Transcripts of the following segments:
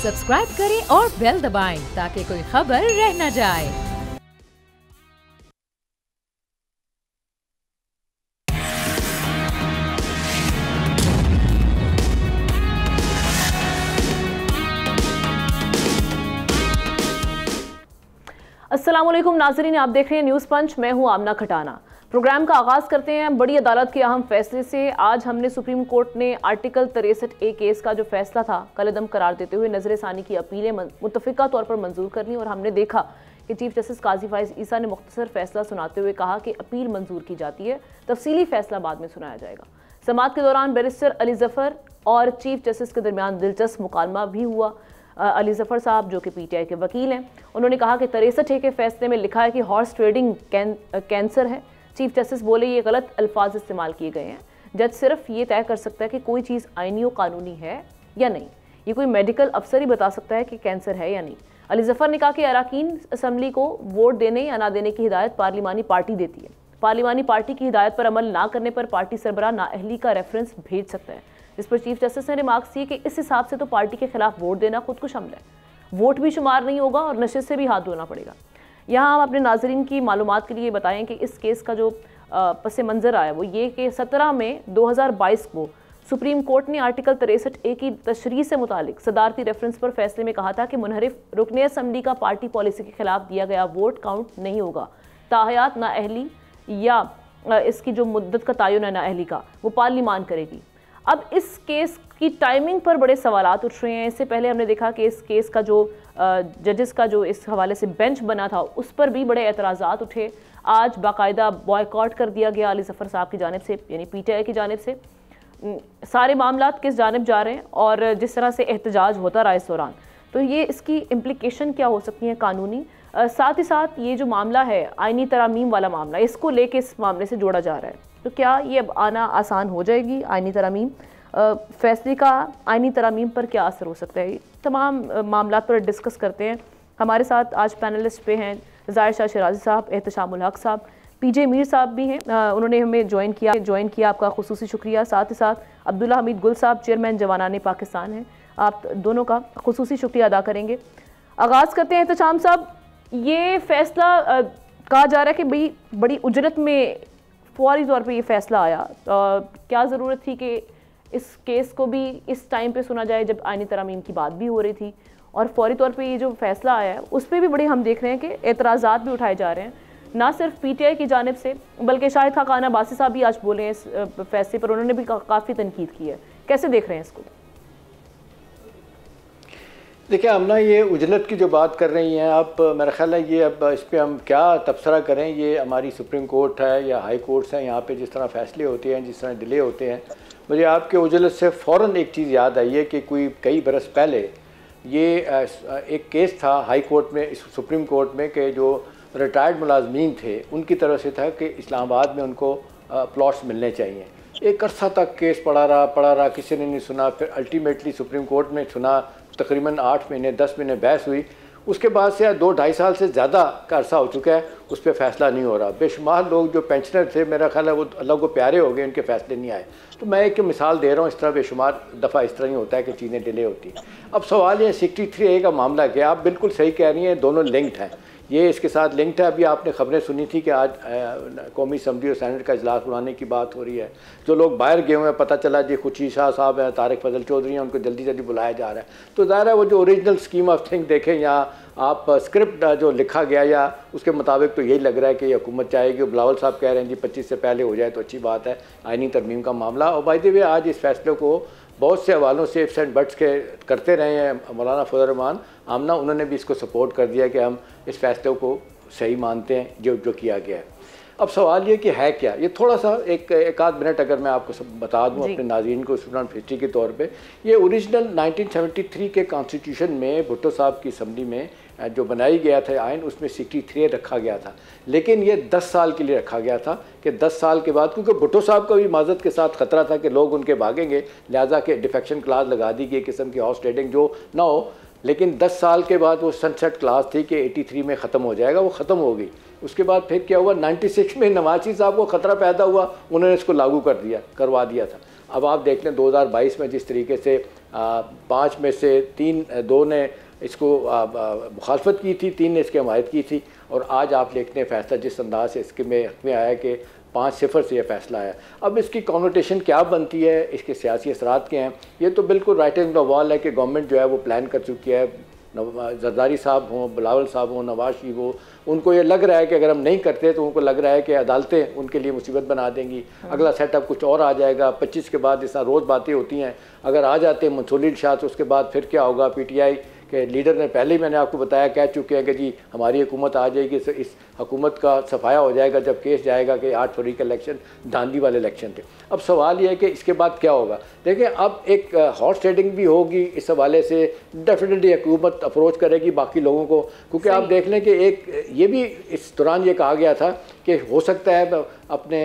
Subscribe करें और bell दबाएं ताकि कोई खबर रह न जाए। अस्सलाम वालेकुम नाज़रीन, आप देख रहे हैं न्यूज़ पंच। मैं हूं आमना खटाना। प्रोग्राम का आगाज़ करते हैं बड़ी अदालत के अहम फैसले से। आज हमने सुप्रीम कोर्ट ने आर्टिकल 63A केस का जो फैसला था कलअदम करार देते हुए नजर सानी की अपीलें मुत्तफ़िका तौर पर मंजूर कर ली और हमने देखा कि चीफ जस्टिस काजी फाइज ईसा ने मुख्तसर फैसला सुनाते हुए कहा कि अपील मंजूर की जाती है, तफसीली फैसला बाद में सुनाया जाएगा। समाअत के दौरान बैरिस्टर अली जफर और चीफ जस्टिस के दरमियान दिलचस्प मुकालमा भी हुआ। अली जफर साहब जो कि PTI के वकील हैं, उन्होंने कहा कि 63A के फैसले में लिखा है कि हॉर्स ट्रेडिंग कैंसर है। चीफ जस्टिस बोले ये गलत अल्फाज इस्तेमाल किए गए हैं। जज सिर्फ ये तय कर सकता है कि कोई चीज़ आईनी व कानूनी है या नहीं। ये कोई मेडिकल अफसर ही बता सकता है कि कैंसर है या नहीं। अली जफर ने कहा कि अरकान असम्बली को वोट देने या ना देने की हिदायत पार्लिमानी पार्टी देती है। पार्लिमानी पार्टी की हिदायत पर अमल ना करने पर पार्टी सरबराह नाअहली का रेफरेंस भेज सकता है। इस पर चीफ जस्टिस ने रिमार्क्स किए कि इस हिसाब से तो पार्टी के खिलाफ वोट देना खुदकुश अमल है। वोट भी शुमार नहीं होगा और नशे से भी हाथ धोना पड़ेगा। यहाँ हम अपने नाजरीन की मालूमात के लिए बताएं कि इस केस का जो पस मंज़र आया वो ये कि 17 मई 2022 को सुप्रीम कोर्ट ने आर्टिकल 63A की तशरीह से मुतालिक सदारती रेफरेंस पर फैसले में कहा था कि मुनहरिफ रुकने असम्बली का पार्टी पॉलिसी के खिलाफ दिया गया वोट काउंट नहीं होगा। ताहयात नाअहली या इसकी जो मुद्दत का तयन है नाअहली का, वो पार्लिमान करेगी। अब इस केस की टाइमिंग पर बड़े सवालात उठ रहे हैं। इससे पहले हमने देखा कि इस केस का जो जजेस का जो इस हवाले से बेंच बना था उस पर भी बड़े एतराज़ात उठे। आज बाकायदा बॉयकॉट कर दिया गया अली जफर साहब की जानिब से, यानी PTI की जानिब से। सारे मामलात किस जानिब जा रहे हैं और जिस तरह से एहतजाज होता रहा इस दौरान, तो ये इसकी इम्प्लिकेशन क्या हो सकती हैं कानूनी। साथ ही साथ ये जो मामला है आइनी तरामीम वाला मामला, इसको लेके इस मामले से जोड़ा जा रहा है। तो क्या ये अब आना आसान हो जाएगी आइनी तरामीम? फैसले का आइनी तरामीम पर क्या असर हो सकता है? तमाम मामला पर डिस्कस करते हैं। हमारे साथ आज पैनलिस्ट पे हैं ज़ाहिर शाह शिराजी साहब, एहतशामुल हक साहब, PJ मीर साहब भी हैं। उन्होंने हमें ज्वाइन किया, आपका खुसूसी शुक्रिया। साथ ही साथ अब्दुल्ला हमीद गुल साहब, चेयरमैन जवानाने पाकिस्तान हैं, आप दोनों का खुसूसी शुक्रिया अदा करेंगे। आगाज़ करते हैं एहतशाम साहब, ये फ़ैसला कहा जा रहा है कि भाई बड़ी उजरत में फौरी तौर पर ये फ़ैसला आया, क्या ज़रूरत थी कि इस केस को भी इस टाइम पे सुना जाए जब आइनी तरामीम की बात भी हो रही थी, और फौरी तौर पे ये जो फैसला आया है उस पर भी बड़े हम देख रहे हैं कि एतराज़ात भी उठाए जा रहे हैं, ना सिर्फ PTI की जानिब से बल्कि शाहिद खान अब्बासी साहब भी आज बोले हैं इस फैसले पर, उन्होंने भी काफ़ी तनकीद की है। कैसे देख रहे हैं इसको? देखिए हमना ये उजलत की जो बात कर रही हैं आप, मेरा ख्याल है ये अब इस पर हम क्या तबसरा करें। ये हमारी सुप्रीम कोर्ट है या हाई कोर्ट्स हैं, यहाँ पे जिस तरह फैसले होते हैं, जिस तरह डिले होते हैं, मुझे आपके उजलत से फ़ौरन एक चीज़ याद आई है कि कई बरस पहले ये एक केस था हाई कोर्ट में, सुप्रीम कोर्ट में, कि जो रिटायर्ड मुलाजमीन थे उनकी तरफ से था कि इस्लामाबाद में उनको प्लॉट्स मिलने चाहिए। एक अरसा तक केस पड़ा रहा, किसी ने नहीं सुना। फिर अल्टीमेटली सुप्रीम कोर्ट ने सुना, तकरीबन 8 महीने 10 महीने बहस हुई। उसके बाद से 2-2.5 साल से ज़्यादा का अरसा हो चुका है, उस पर फ़ैसला नहीं हो रहा। बेशुमार लोग जो पेंशनर थे, मेरा ख्याल है वो अल्लाह को प्यारे हो गए, उनके फ़ैसले नहीं आए। तो मैं एक मिसाल दे रहा हूँ, इस तरह बेशुमार दफ़ा इस तरह ही होता है कि चीज़ें डिले होती हैं। अब सवाल ये 63A का मामला क्या, आप बिल्कुल सही कह रही हैं, दोनों लिंक्ड हैं, ये इसके साथ लिंक्ड है। अभी आपने खबरें सुनी थी कि आज कौमी असम्बली और सेनेट का इजलास बुलाने की बात हो रही है। जो लोग बाहर गए हुए हैं, पता चला जी खुशी शाह साहब हैं, तारिक फजल चौधरी हैं, उनको जल्दी जल्दी बुलाया जा रहा है। तो ज़ाहिर है वो जो ओरिजिनल स्कीम ऑफ थिंग देखें या आप स्क्रिप्ट जो लिखा गया या उसके मुताबिक, तो यही लग रहा है कि हुकूमत चाहेगी। बिलावल साहब कह रहे हैं जी 25 से पहले हो जाए तो अच्छी बात है, आइनी तरमीम का मामला। और बाय द वे आज इस फैसले को बहुत से हवालों से इफ्स एंड बट्स के करते रहे हैं। मौलाना फजल रहमान आमना, उन्होंने भी इसको सपोर्ट कर दिया कि हम इस फैसले को सही मानते हैं जो किया गया है। अब सवाल ये कि है क्या, ये थोड़ा सा एक आध मिनट अगर मैं आपको सब बता दूं अपने नाज़रीन को स्टूडेंट हिस्ट्री के तौर पे। ये ओरिजिनल 1973 के कॉन्स्टिट्यूशन में भुट्टो साहब की असम्बली में जो बनाई गया था आइन, उसमें 63 रखा गया था, लेकिन ये 10 साल के लिए रखा गया था कि 10 साल के बाद, क्योंकि भुट्टो साहब का भी माजरत के साथ ख़तरा था कि लोग उनके भागेंगे, लिहाजा के डिफेक्शन क्लास लगा दी गई, किस्म की हॉर्स ट्रेडिंग जो ना हो। लेकिन 10 साल के बाद वो सनसेट क्लास थी कि 83 में ख़त्म हो जाएगा, वो ख़त्म हो गई। उसके बाद फिर क्या हुआ, 96 में नवाज़ साहब को ख़तरा पैदा हुआ, उन्होंने इसको लागू करवा दिया था। अब आप देख लें 2022 में जिस तरीके से 5 में से 2 ने इसको मुखालफत की थी, 3 ने इसकी हमायत की थी, और आज आप देखते हैं फैसला जिस अंदाज से इसके में आया कि 5-0 से यह फैसला आया। अब इसकी कॉनोटेशन क्या बनती है, इसके सियासी असरात क्या हैं, ये तो बिल्कुल राइटिंग द वॉल है कि गवर्नमेंट जो है वो प्लान कर चुकी है। जरदारी साहब हों, बिलावल साहब हों, नवाज शरीफ हो, उनको ये लग रहा है कि अगर हम नहीं करते तो उनको लग रहा है कि अदालतें उनके लिए मुसीबत बना देंगी, अगला सेटअप कुछ और आ जाएगा। 25 के बाद इस तरह रोज़ बातें होती हैं, अगर आ जाते हैं मंसूर इरशाद तो उसके बाद फिर क्या होगा। PTI के लीडर ने पहले ही मैंने आपको बताया, कह चुके हैं कि जी हमारी हुकूमत आ जाएगी, इस हुकूमत का सफाया हो जाएगा जब केस जाएगा कि 8 फरवरी का इलेक्शन धांधली वाले इलेक्शन थे। अब सवाल यह है कि इसके बाद क्या होगा। देखिए अब एक हॉट सेटिंग भी होगी इस हवाले से, डेफिनेटली हुकूमत अप्रोच करेगी बाकी लोगों को, क्योंकि आप देख लें कि एक ये भी इस दौरान ये कहा गया था कि हो सकता है अपने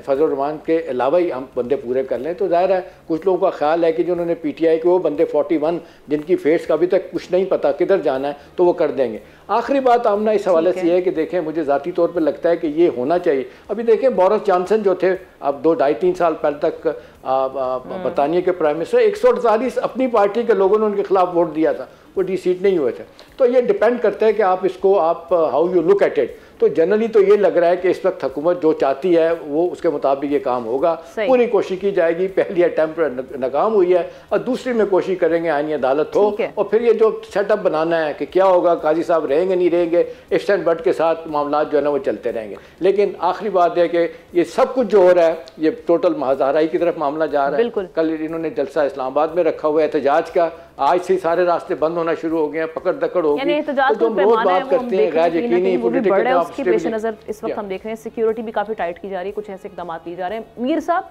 फजल रहमान के अलावा ही हम बंदे पूरे कर लें। तो ज़ाहिर है कुछ लोगों का ख्याल है कि जिन्होंने PTI के वो बंदे 41 जिनकी फेस का अभी तक कुछ नहीं पता किधर जाना है तो वो कर देंगे। आखिरी बात आमना इस हवाले से है कि देखें मुझे ज़ाती तौर पर लगता है कि ये होना चाहिए। अभी देखें बोरिस जॉनसन जो थे अब 2-2.5-3 साल पहले तक बरतानिया के प्राइम मिनिस्टर, 148 अपनी पार्टी के लोगों ने उनके खिलाफ वोट दिया था, वो डिसीट नहीं हुए थे। तो ये डिपेंड करता है कि आप इसको how you look at it. तो जनरली तो ये लग रहा है कि इस वक्त हुकूमत जो चाहती है वो उसके मुताबिक ये काम होगा, पूरी कोशिश की जाएगी। पहली अटैम्प्ट नाकाम हुई है और दूसरी में कोशिश करेंगे आईनी अदालत हो, और फिर ये जो सेटअप बनाना है कि क्या होगा, काजी साहब रहेंगे नहीं रहेंगे, इफ्स एंड बट के साथ मामला जो है ना वो चलते रहेंगे। लेकिन आखिरी बात है कि ये सब कुछ जो हो रहा है ये टोटल महाजाराई की तरफ मामला जा रहा है। कल इन्होंने जलसा इस्लामाबाद में रखा हुआ है एहतजाज का, आज से सारे रास्ते बंद होना शुरू हो गए हैं, पकड़ दकड़ हो गई। तो हम रोज बात करते हैं गैर यकीनी पॉलिटिकल उसके पेश नजर इस वक्त हम देख रहे हैं सिक्योरिटी भी काफी टाइट की जा रही है, कुछ ऐसे इकदाम लिए जा रहे हैं। मीर साहब,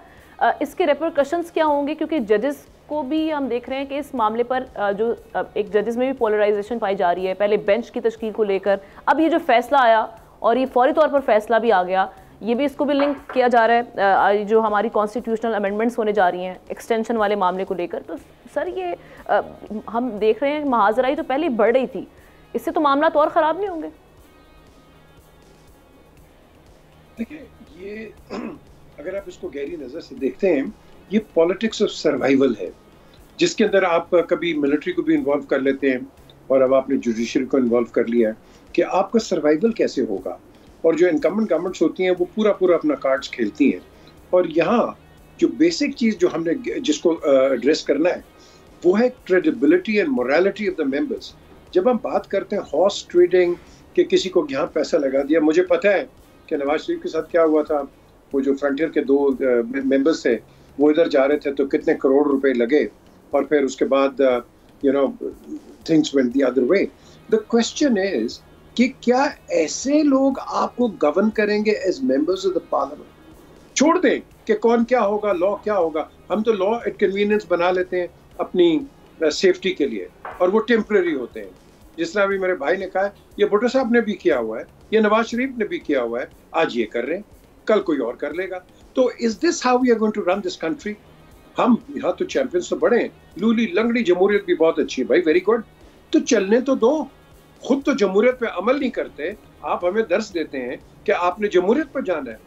इसके रेपरकशंस क्या होंगे, क्योंकि जजेस को भी हम देख रहे हैं कि इस मामले पर जो एक जजेस में भी पोलराइजेशन पाई जा रही है, पहले बेंच की तश्कील को लेकर, अब ये जो फैसला आया और ये फौरी तौर पर फैसला भी आ गया, ये भी इसको भी लिंक किया जा रहा है जो हमारी कॉन्स्टिट्यूशनल अमेंडमेंट्स होने जा रही हैं एक्सटेंशन वाले मामले को लेकर। तो सर ये हम देख रहे हैं महाजराई तो पहले ही बढ़ रही थी, इससे तो मामला तो और ख़राब नहीं होंगे? देखिए ये अगर आप इसको गहरी नज़र से देखते हैं, ये पॉलिटिक्स ऑफ सर्वाइवल है, जिसके अंदर आप कभी मिलिट्री को भी इन्वॉल्व कर लेते हैं और अब आपने जुडिशरी को इन्वॉल्व कर लिया है कि आपका सर्वाइवल कैसे होगा। और जो इनकम्बेंट गवर्नमेंट्स होती हैं वो पूरा अपना कार्ड्स खेलती हैं। और यहाँ जो बेसिक चीज़ जो हमने जिसको एड्रेस करना है वो है credibility and morality of the members. जब हम बात करते हैं हॉर्स ट्रेडिंग कि किसी को यहाँ पैसा लगा दिया, मुझे पता है कि नवाज शरीफ के साथ क्या हुआ था। वो जो फ्रंटियर के 2 मेंबर्स थे वो इधर जा रहे थे तो कितने करोड़ रुपए लगे, और फिर उसके बाद things went the other way. The question is कि क्या ऐसे लोग आपको गवर्न करेंगे as members of the parliament? छोड़ दें कि कौन क्या होगा, लॉ क्या होगा। हम तो लॉ एट कन्वीनियंस बना लेते हैं अपनी सेफ्टी के लिए, और वो टेम्परेरी होते हैं। जिस तरह अभी मेरे भाई ने कहा, ये भुट्टो साहब ने भी किया हुआ है, ये नवाज शरीफ ने भी किया हुआ है, आज ये कर रहे हैं, कल कोई और कर लेगा। तो is this how we are going to run this country? हम यहाँ तो चैंपियंस तो बड़े हैं, लूली लंगड़ी जमहूरियत भी बहुत अच्छी है भाई, वेरी गुड, तो चलने तो दो। खुद तो जमहूरियत पे अमल नहीं करते, आप हमें दर्स देते हैं कि आपने जमहूरियत पर जाना है।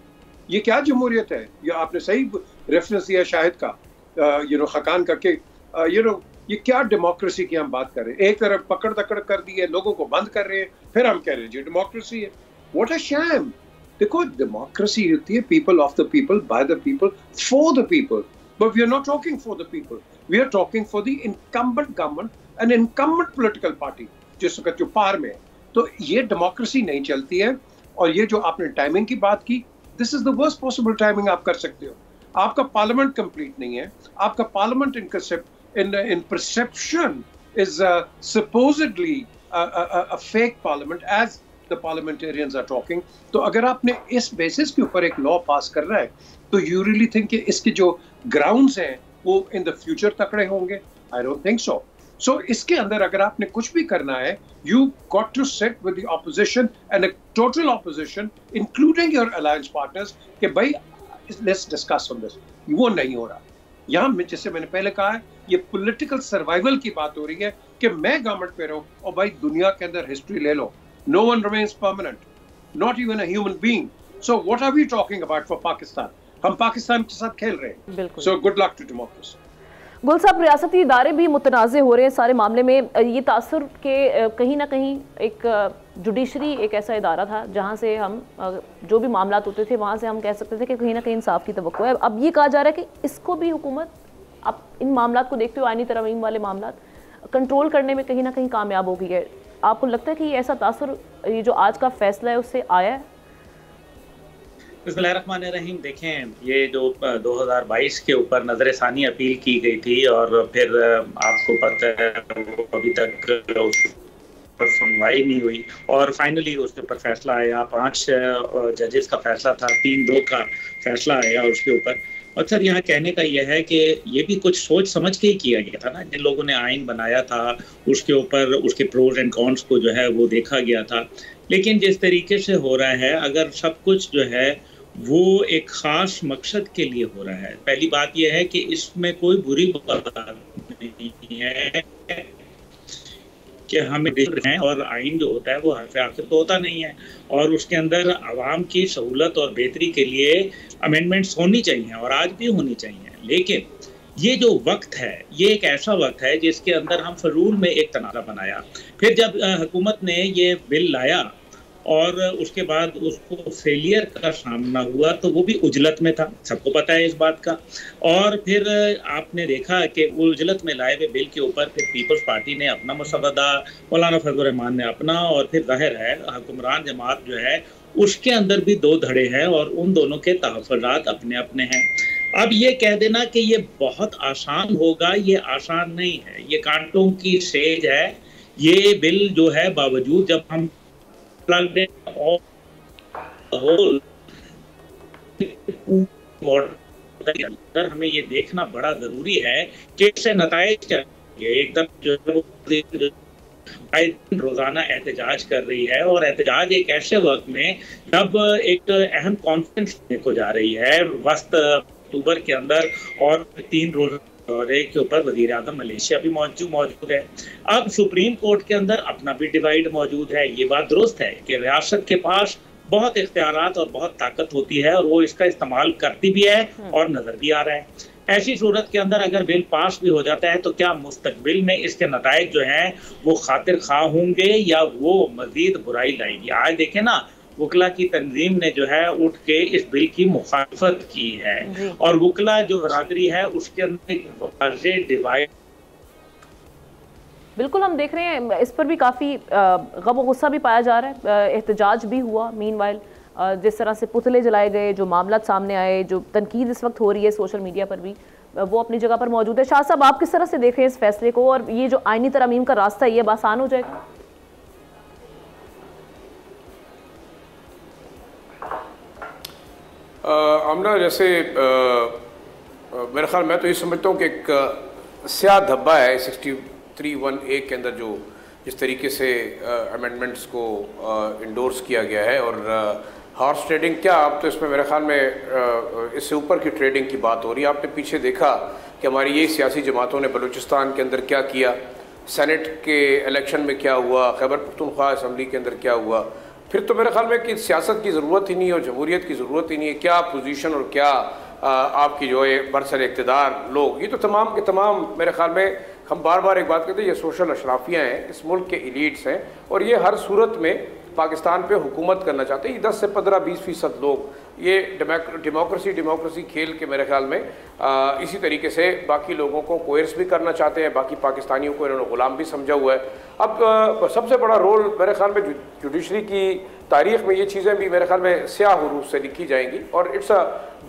ये क्या जमहूरियत है? ये आपने सही रेफरेंस दिया शाहिद का, खकान का, कि ये क्या डेमोक्रेसी की हम बात कर रहे हैं? एक तरफ पकड़ दकड़ कर दी है, लोगों को बंद कर रहे हैं, फिर हम कह रहे हैं जी डेमोक्रेसी है। What a shame. देखो डेमोक्रेसी होती है people of the people, by the people, for the people, but we are not talking for the people, we are talking for the incumbent government and incumbent political party जिस वक्त जो पार में है। तो ये डेमोक्रेसी नहीं चलती है। और ये जो आपने टाइमिंग की बात की, this is the worst possible timing आप कर सकते हो। आपका पार्लियामेंट कंप्लीट नहीं है, आपका parliament in perception is supposedly a fake parliament as the parliamentarians are talking. तो अगर आपने इस बेसिस के ऊपर एक लॉ पास कर रहा है तो you really think कि इसके जो grounds हैं वो in the future तकड़े होंगे? I don't think so. So इसके अंदर अगर आपने कुछ भी करना है, you got to sit with the opposition and a total opposition including your alliance partners कि भाई let's discuss on this. वो नहीं हो रहा। यहाँ जैसे मैंने पहले कहा है, ये पॉलिटिकल सर्वाइवल की बात हो रही है कि मैं गवर्नमेंट पे रहूं। और भाई दुनिया के अंदर हिस्ट्री ले लो, no one remains permanent, not even a human being. So what are we talking about for Pakistan? हम पाकिस्तान के साथ खेल रहे हैं। So good luck to democracy. Gul साहब, रियासती इदारे भी मुतनाज़े हो रहे हैं सारे मामले में। ये तासुर के कहीं ना कहीं एक जुडिशरी एक ऐसा इदारा था जहाँ से हम जो भी मामला होते थे वहाँ से हम कह सकते थे कि कहीं ना कहीं इंसाफ की तवक्को है। अब ये कहा जा रहा है कि इसको भी हुकूमत अब इन मामला को देखते हुए आईनी तरमीम वाले मामला कंट्रोल करने में कहीं ना कहीं कामयाब हो गई है। आपको लगता है कि ऐसा तासुर ये जो आज का फैसला है उससे आया है? बिस्मिल्लाहिर्रहमानिर्रहीम। देखें, ये जो 2022 के ऊपर नज़रसानी अपील की गई थी और फिर आपको पता है वो अभी तक उस पर सुनवाई नहीं हुई और फाइनली उसके ऊपर फैसला आया। 5 जजेस का फैसला था, 3-2 का फैसला आया उसके ऊपर। और सर यहाँ कहने का यह है कि ये भी कुछ सोच समझ के ही किया गया था ना। जिन लोगों ने आइन बनाया था उसके ऊपर उसके प्रोज एंड कॉन्स को जो है वो देखा गया था। लेकिन जिस तरीके से हो रहा है, अगर सब कुछ जो है वो एक ख़ास मकसद के लिए हो रहा है, पहली बात यह है कि इसमें कोई बुरी बात नहीं है कि हमें देख रहे हैं और आइन जो होता है वो हर आखिर तो होता नहीं है और उसके अंदर आवाम की सहूलत और बेहतरी के लिए अमेंडमेंट्स होनी चाहिए और आज भी होनी चाहिए। लेकिन ये जो वक्त है ये एक ऐसा वक्त है जिसके अंदर हम फरूल में एक तनाज़ा बनाया। फिर जब हुकूमत ने ये बिल लाया और उसके बाद उसको फेलियर का सामना हुआ तो वो भी उजलत में था, सबको पता है इस बात का। और फिर आपने देखा कि वो उजलत में लाए हुए बिल के ऊपर फिर पीपल्स पार्टी ने अपना मसवदा, मौलाना फजल रहमान ने अपना, और फिर जाहिर है हुक्मरान जमात जो है उसके अंदर भी 2 धड़े हैं और उन दोनों के तहफ़्फ़ुज़ात अपने अपने हैं। अब ये कह देना कि ये बहुत आसान होगा, ये आसान नहीं है, ये कांटों की सेज है। ये बिल जो है बावजूद जब हम हमें ये देखना बड़ा जरूरी है कि इससे नताइज क्या एकदम जो रोजाना एहतजाज कर रही है और एहतजाज एक ऐसे वक्त में जब एक अहम कॉन्फ्रेंस को जा रही है वस्त अक्टूबर के अंदर और 3 रोज दौरे के ऊपर वज़ीर आज़म मलेशिया भी मौजूद है। अब सुप्रीम कोर्ट के अंदर अपना भी डिवाइड मौजूद है। ये बात दुरुस्त है कि रियासत के पास बहुत इख्तियारात और बहुत ताकत होती है और वो इसका इस्तेमाल करती भी है और नज़र भी आ रहा है। ऐसी सूरत के अंदर अगर बिल पास भी हो जाता है तो क्या मुस्तकबिल में इसके नताइज जो हैं वो खातिर खा होंगे या वो मजीद बुराई लाएगी? आज देखें ना, वकला की तंजीम ने जो है उठ के इस बिल की मुखालफत की है और वकला जो बरादरी है उसके अंदर डिवाइड। बिल्कुल हम देख रहे हैं इस पर भी काफ़ी गम गुस्सा भी पाया जा रहा है। एहतजाज भी हुआ मीनवाइल, जिस तरह से पुतले जलाए गए, जो मामला सामने आए, जो तनकीद इस वक्त हो रही है सोशल मीडिया पर भी, वो अपनी जगह पर मौजूद है। शाह साहब, आप किस तरह से देख रहे हैं इस फैसले को और ये जो आईनी तरमीम का रास्ता है ये आसान हो जाएगा? आमना, जैसे मेरे ख्याल मैं तो ये समझता हूँ कि एक स्याह धब्बा है 63(1)(a) के अंदर जो जिस तरीके से अमेंडमेंट्स को इंडोर्स किया गया है। और हॉर्स ट्रेडिंग क्या, अब तो इसमें मेरे ख्याल में इससे ऊपर की ट्रेडिंग की बात हो रही है। आपने पीछे देखा कि हमारी यही सियासी जमातों ने बलूचिस्तान के अंदर क्या किया, सेनेट के इलेक्शन में क्या हुआ, खैबर पख्तूनख्वा असम्बली के अंदर क्या हुआ। फिर तो मेरे ख्याल में कि सियासत की ज़रूरत ही नहीं है और जमहूरियत की ज़रूरत ही नहीं है। क्या पोजीशन और क्या आपकी जो है बरसर इक़्तिदार लोग, ये तो तमाम के तमाम मेरे ख्याल में हम बार बार एक बात कहते हैं, ये सोशल अशराफियाँ हैं, इस मुल्क के एलीट्स हैं और ये हर सूरत में पाकिस्तान पे हुकूमत करना चाहते हैं। ये 10 से 15-20% लोग ये डेमोक्रेसी खेल के मेरे ख्याल में इसी तरीके से बाकी लोगों को कोयर्स भी करना चाहते हैं, बाकी पाकिस्तानियों को इन्होंने ग़ुलाम भी समझा हुआ है। अब सबसे बड़ा रोल मेरे ख्याल में जुडिशरी की तारीख़ में ये चीज़ें भी मेरे ख्याल में स्याह हरूफ से लिखी जाएंगी और it's a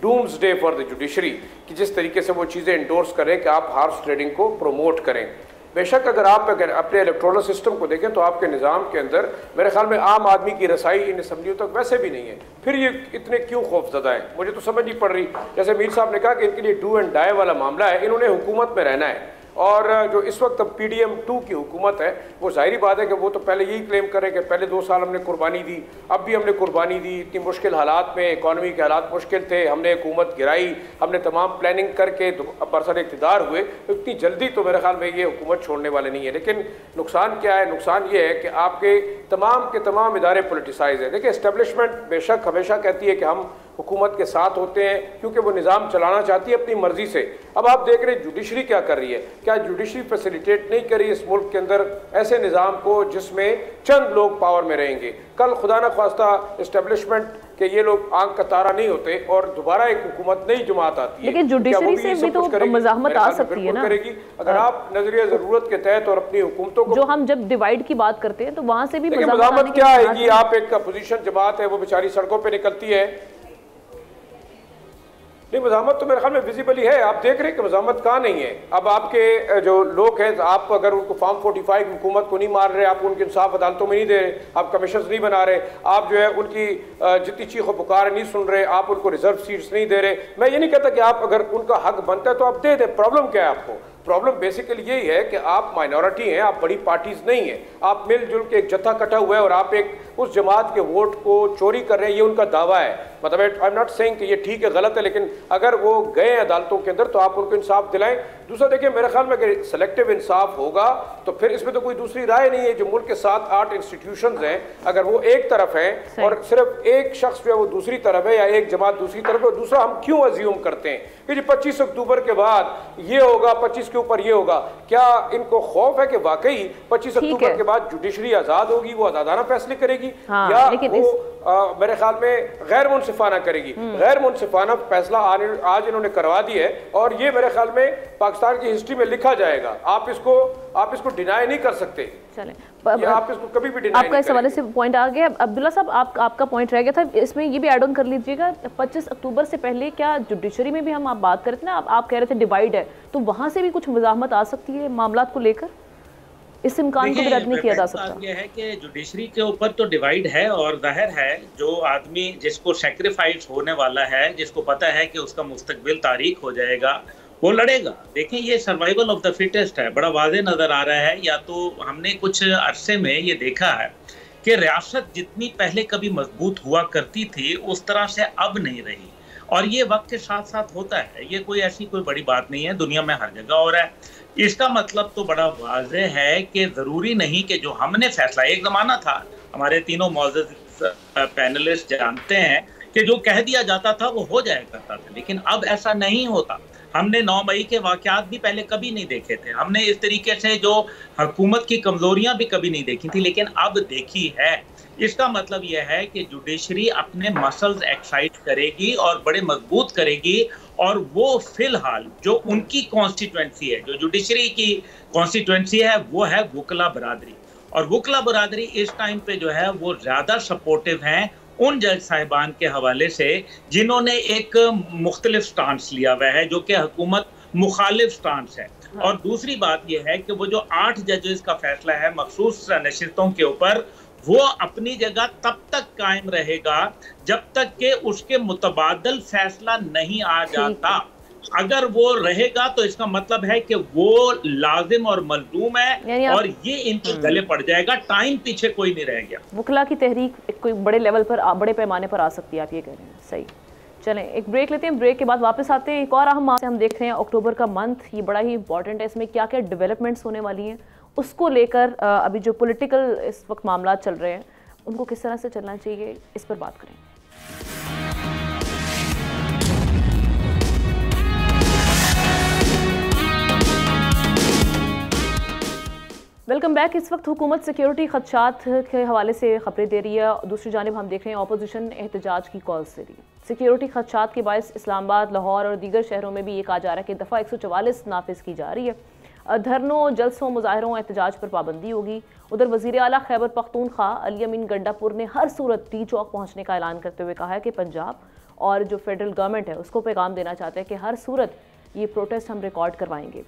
doomsday for the judiciary कि जिस तरीके से वो चीज़ें इंडोर्स करें कि आप हॉर्स ट्रेडिंग को प्रमोट करें। बेशक अगर आप अपने इलेक्टोरल सिस्टम को देखें तो आपके निज़ाम के अंदर मेरे ख्याल में आम आदमी की रसाई इन असम्बलियों तक वैसे भी नहीं है, फिर ये इतने क्यों खौफज़दा हैं मुझे तो समझ नहीं पड़ रही। जैसे मीर साहब ने कहा कि इनके लिए डू एंड डाई वाला मामला है, इन्होंने हुकूमत में रहना है और जो इस वक्त अब PDM 2 की हुकूमत है वो जाहिर बात है कि वो तो पहले यही क्लेम करें कि पहले 2 साल हमने कुर्बानी दी, अब भी हमने कुर्बानी दी, इतनी मुश्किल हालात में, इकॉनमी के हालात मुश्किल थे, हमने हुकूमत गिराई, हमने तमाम प्लानिंग करके बरसर इक़्तिदार हुए, तो इतनी जल्दी तो मेरे ख्याल में ये हुकूमत छोड़ने वाले नहीं है। लेकिन नुकसान क्या है? नुकसान ये है कि आपके तमाम के तमाम इदारे पोलिटिसाइज है। देखिए, इस्टेब्लिशमेंट बेशक हमेशा कहती है कि हम हुकूमत के साथ होते हैं क्योंकि वो निज़ाम चलाना चाहती है अपनी मर्जी से। अब आप देख रहे हैं जुडिशरी क्या कर रही है, क्या जुडिशरी फैसिलिटेट नहीं कर रही है इस मुल्क के अंदर ऐसे निज़ाम को जिसमें चंद लोग पावर में रहेंगे। कल खुदा न खास्ता इस्टेब्लिशमेंट के ये लोग आंख का तारा नहीं होते और दोबारा एक हुकूमत नई जमात आती है, लेकिन जुडिशरी से भी तो मज़ाहमत आ सकती है ना करेगी अगर आप नजरिया जरूरत के तहत और अपनी हुकूमतों को, जो हम जब डिवाइड की बात करते हैं तो वहां से भी मज़ाहमत क्या आएगी। आप एक अपोजिशन जमात है वो बेचारी सड़कों पे निकलती है, नहीं मज़ाहमत तो मेरे ख्याल में विजिबली है। आप देख रहे हैं कि मज़ाहमत कहाँ नहीं है। अब आपके जो लोग हैं आप अगर उनको फॉर्म 45 हुकूमत को नहीं मार रहे, आप उनके इंसाफ अदालतों में नहीं दे रहे, आप कमीशन नहीं बना रहे, आप जो है उनकी जितनी चीख व पुकार नहीं सुन रहे, आप उनको रिजर्व सीट्स नहीं दे रहे। मैं ये नहीं कहता कि आप अगर उनका हक बनता है तो आप दे दें, प्रॉब्लम क्या है आपको? प्रॉब्लम बेसिकली यही है कि आप माइनॉरिटी हैं, आप बड़ी पार्टीज नहीं हैं, आप मिलजुल के एक जत्था कटा हुआ है और आप एक उस जमात के वोट को चोरी कर रहे हैं, ये उनका दावा है। मतलब आई एम नॉट सेइंग कि ये ठीक है गलत है, लेकिन अगर वो गए अदालतों के अंदर तो आप उनको इंसाफ दिलाएं। दूसरा देखिए मेरे ख्याल में अगर सेलेक्टिव इंसाफ होगा तो फिर इसमें तो कोई दूसरी राय नहीं है। जो मुल्क के 7-8 इंस्टीट्यूशंस हैं अगर वो एक तरफ हैं और सिर्फ एक शख्स जो है वो दूसरी तरफ है या एक जमात दूसरी तरफ है, दूसरा हम क्यों अज्यूम करते हैं कि जी 25 अक्टूबर के बाद ये होगा, 25 के ऊपर ये होगा? क्या इनको खौफ है कि वाकई 25 अक्टूबर के बाद जुडिशरी आजाद होगी, वो आजादाना फैसले करेगी या वो मेरे ख्याल में गैर मुनसिफाना करेगी? गैर मुनसिफाना फैसला आज इन्होंने करवा दिया है और ये मेरे ख्याल में पाकिस्तान की हिस्ट्री में लिखा जाएगा। आप इसको डिनाई नहीं कर सकते। चलें, आप इसको कभी भी डिनाई आपका इस हवाले से पॉइंट आ गया। अब्दुल्ला साहब आपका पॉइंट रह गया था, इसमें ये भी ऐड ऑन कर लीजिएगा। 25 अक्टूबर से पहले क्या जुडिशरी में भी हम आप बात कर रहे थे ना, आप कह रहे थे डिवाइड है, तो वहां से भी कुछ मज़ाहमत आ सकती है मामला को लेकर? इस इम्कान को भी रद्द नहीं किया जा सकता। यह है कि जुडिशरी के ऊपर तो डिवाइड है और जाहिर है जो आदमी जिसको सेक्रीफाइस होने वाला है, जिसको पता है कि उसका मुस्तकबिल तारीख हो जाएगा, वो लड़ेगा। देखें ये सर्वाइवल ऑफ द फिटेस्ट है, बड़ा वाज़ेह नज़र आ रहा है। या तो हमने कुछ अरसे में ये देखा है कि रियासत जितनी पहले कभी मजबूत हुआ करती थी उस तरह से अब नहीं रही, और ये वक्त के साथ साथ होता है। ये कोई ऐसी कोई बड़ी बात नहीं है, दुनिया में हर जगह हो रहा है। इसका मतलब तो बड़ा वाज़ेह है कि ज़रूरी नहीं कि जो हमने फैसला, एक ज़माना था हमारे तीनों मौजूद पैनलिस्ट जानते हैं कि जो कह दिया जाता था वो हो जाया करता था, लेकिन अब ऐसा नहीं होता। हमने 9 मई के वाक़यात भी पहले कभी नहीं देखे थे, हमने इस तरीके से जो हुकूमत की कमज़ोरियाँ भी कभी नहीं देखी थी, लेकिन अब देखी है। इसका मतलब यह है कि जुडिशरी अपने मसल्स एक्साइट करेगी और बड़े मजबूत करेगी, और वो फिलहाल जो उनकी कॉन्स्टिट्यूएंसी है, जो जुडिशरी की कॉन्स्टिट्यूएंसी है, वो है वकला बरादरी। और वकला बरादरी इस टाइम पे जो है वो ज़्यादा सपोर्टिव हैं उन जज साहिबान के हवाले से जिन्होंने एक मुख्तलिफ स्टांस लिया हुआ है, जो कि हुकूमत मुखालिफ स्टांस है। और दूसरी बात यह है कि वो जो 8 जजेस का फैसला है मखसूस नशिस्तों के ऊपर, वो अपनी जगह तब तक कायम रहेगा जब तक कि उसके मुतबादल फैसला नहीं आ जाता। अगर वो रहेगा तो इसका मतलब है कि वो लाजिम और मलजूम है और ये इनके गले पड़ जाएगा। टाइम पीछे कोई नहीं रह गया। वकला की तहरीक कोई बड़े लेवल पर, बड़े पैमाने पर आ सकती है, आप ये कह रहे हैं? सही। चलें एक ब्रेक लेते हैं, ब्रेक के बाद वापस आते हैं। एक और अहम हम देख रहे हैं अक्टूबर का मंथ, ये बड़ा ही इंपॉर्टेंट है। इसमें क्या क्या डेवलपमेंट्स होने वाली हैं उसको लेकर अभी जो पॉलिटिकल इस वक्त मामला चल रहे हैं उनको किस तरह से चलना चाहिए, इस पर बात करें। Welcome back. इस वक्त हुकूमत सिक्योरिटी खदशात के हवाले से खबरें दे रही है, दूसरी जानिब हम देख रहे हैं अपोजिशन एहतजाज की कॉल्स दे रही है। सिक्योरिटी खदशात के बायस इस्लामाबाद, लाहौर और दीगर शहरों में भी ये कहा जा रहा है कि दफ़ा 144 नाफिज की जा रही है। धरनों, जलसों, मुजाहरों, एहतजाज पर पाबंदी होगी। उधर वज़ीर आला खैबर पख्तूनख्वा अली अमीन गंडापुर ने हर सूरत टी चौक पहुँचने का ऐलान करते हुए कहा है कि पंजाब और जो फेडरल गवर्नमेंट है उसको पैगाम देना चाहते हैं कि हर सूरत ये प्रोटेस्ट हम रिकॉर्ड करवाएंगे।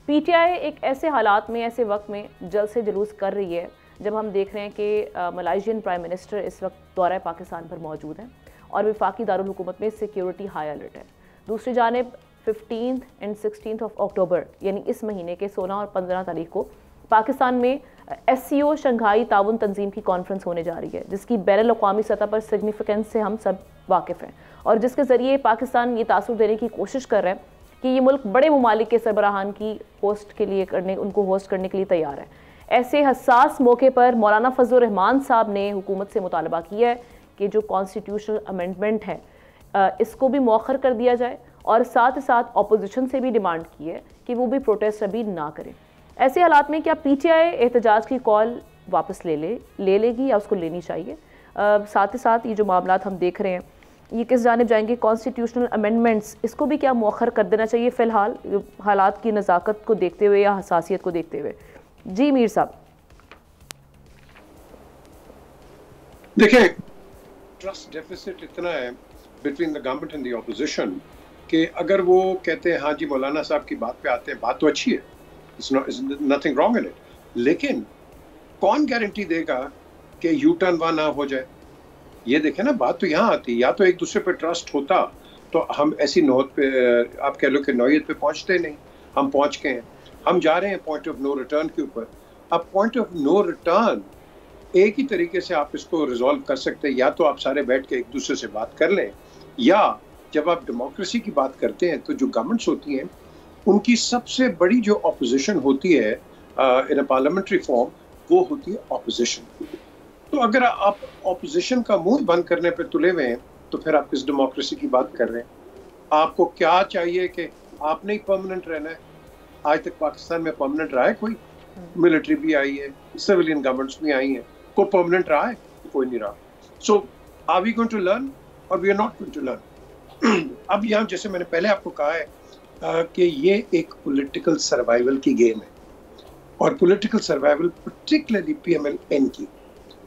पीटीआई एक ऐसे हालात में, ऐसे वक्त में जलसे जुलूस कर रही है जब हम देख रहे हैं कि मलाइशियन प्राइम मिनिस्टर इस वक्त दौरा पाकिस्तान पर मौजूद हैं और वफाकी दारुल हुकूमत में सिक्योरिटी हाई अलर्ट है। दूसरी जानिब 15 और 16 अक्टूबर यानी इस महीने के 16 और 15 तारीख को पाकिस्तान में SCO शंघाई ताउन तंजीम की कॉन्फ्रेंस होने जा रही है, जिसकी बैनुल अक़वामी सतह पर सिग्निफिकेंस से हम सब वाकिफ़ हैं और जिसके ज़रिए पाकिस्तान ये तासुर देने की कोशिश कर रहे हैं कि ये मुल्क बड़े ममालिक के सरबराहान की उनको होस्ट करने के लिए तैयार है। ऐसे हसास मौके पर मौलाना फजलुर रहमान साहब ने हुकूमत से मुतालबा किया है कि जो कॉन्स्टिट्यूशनल अमेंडमेंट है इसको भी मौखर कर दिया जाए और साथ ही साथ ऑपोजिशन से भी डिमांड की है कि वो भी प्रोटेस्ट अभी ना करें। ऐसे हालात में क्या पीटीआई एहतजाज की कॉल वापस ले लेगी या उसको लेनी चाहिए? साथ ही साथ ये जो मामला हम देख रहे हैं ये किस जानिब जाएंगे? कॉन्स्टिट्यूशनल अमेंडमेंट्स, इसको भी क्या मौखर कर देना चाहिए फ़िलहाल हालात की नज़ाकत को देखते हुए या हसासियत को देखते हुए? जी मीर साहब। देखिए, ट्रस्ट डेफिसिट इतना है between the government and the opposition कि अगर वो कहते हैं हाँ जी मौलाना साहब की बात पे आते हैं, बात तो अच्छी है, नथिंग रॉन्ग इन इट, लेकिन कौन गारंटी देगा कि यू टर्न वहां ना हो जाए? ये देखें ना, बात तो यहाँ आती, या तो एक दूसरे पे ट्रस्ट होता तो हम ऐसी नौत पे, आप कह लो कि नौयत पे पहुंचते नहीं। हम पहुंच गए हैं, हम जा रहे हैं पॉइंट ऑफ नो रिटर्न के ऊपर। अब पॉइंट ऑफ नो रिटर्न एक ही तरीके से आप इसको रिजॉल्व कर सकते हैं, या तो आप सारे बैठ के एक दूसरे से बात कर लें, या जब आप डेमोक्रेसी की बात करते हैं तो जो गवर्नमेंट्स होती हैं उनकी सबसे बड़ी जो ऑपोजिशन होती है इन अ पार्लियामेंट्री फॉर्म, वो होती है ऑपोजिशन। तो अगर आप ऑपोजिशन का मुंह बंद करने पे तुले हुए हैं तो फिर आप किस डेमोक्रेसी की बात कर रहे हैं? आपको क्या चाहिए कि आपने ही परमानेंट रहना है? आज तक पाकिस्तान में परमानेंट रहा है कोई? मिलिट्री भी आई है, सिविलियन गवर्नमेंट्स भी आई हैं, कोई परमानेंट रहा है? कोई नहीं रहा। So are we going to learn or we are not going to learn? अब यहाँ जैसे मैंने पहले आपको कहा है कि ये एक पॉलिटिकल सर्वाइवल की गेम है, और पॉलिटिकल सर्वाइवल पर्टिकुलरली PMLN की,